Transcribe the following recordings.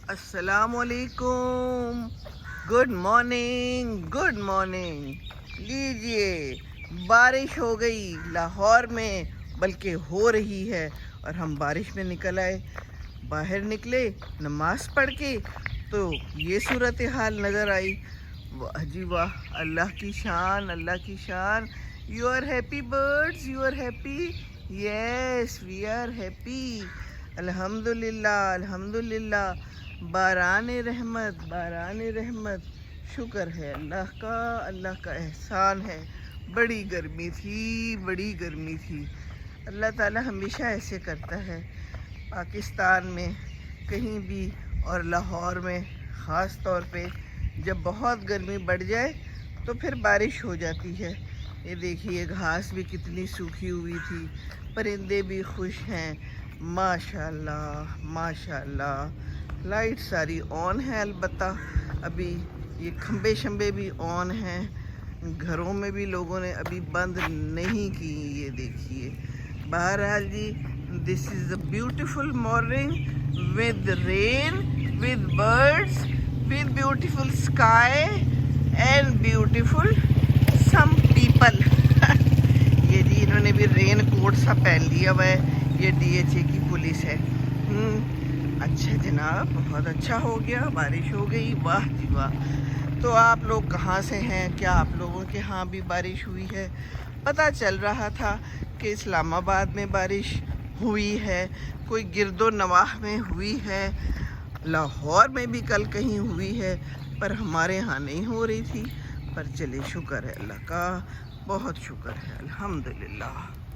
अस्सलामुअलैकुम, good morning, good morning. लीजिए, बारिश हो गई लाहौर में, बल्कि हो रही है और हम बारिश में निकल आए। बाहर निकले नमाज पढ़ के तो ये सूरत हाल नज़र आई। वाह जी वाह, अल्लाह की शान, अल्लाह की शान। You are happy birds, you are happy. Yes, we are happy. अल्हम्दुलिल्लाह, अल्हम्दुलिल्लाह। बारान रहमत, बारान रहमत। शुक्र है अल्लाह का, अल्लाह का एहसान है। बड़ी गर्मी थी, बड़ी गर्मी थी। अल्लाह ताला हमेशा ऐसे करता है। पाकिस्तान में कहीं भी और लाहौर में ख़ास तौर पे जब बहुत गर्मी बढ़ जाए तो फिर बारिश हो जाती है। ये देखिए, घास भी कितनी सूखी हुई थी, परिंदे भी खुश हैं। माशाल्लाह माशाल्लाह। लाइट सारी ऑन है, अलबत्ता अभी ये खंबे शंबे भी ऑन हैं। घरों में भी लोगों ने अभी बंद नहीं की। ये देखिए, बहरहाल जी, this is a beautiful morning with rain, with birds, with beautiful sky and beautiful some people. ये जी, इन्होंने भी रेन कोट सा पहन लिया हुआ है। ये डीएचए की पुलिस है। अच्छा जनाब, बहुत अच्छा हो गया, बारिश हो गई। वाह जी वाह। तो आप लोग कहाँ से हैं? क्या आप लोगों के यहाँ भी बारिश हुई है? पता चल रहा था कि इस्लामाबाद में बारिश हुई है, कोई गिरदो नवाह में हुई है, लाहौर में भी कल कहीं हुई है, पर हमारे यहाँ नहीं हो रही थी। पर चले, शुक्र है अल्लाह का, बहुत शुक्र है, अल्हम्दुलिल्लाह।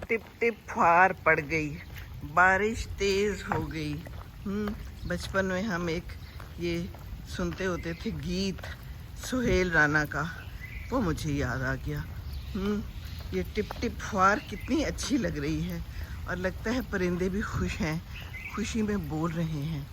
टिप टिप फुहार पड़ गई, बारिश तेज़ हो गई। बचपन में हम एक ये सुनते होते थे गीत सुहेल राना का, वो मुझे याद आ गया। ये टिप टिप फुहार कितनी अच्छी लग रही है और लगता है परिंदे भी खुश हैं, खुशी में बोल रहे हैं।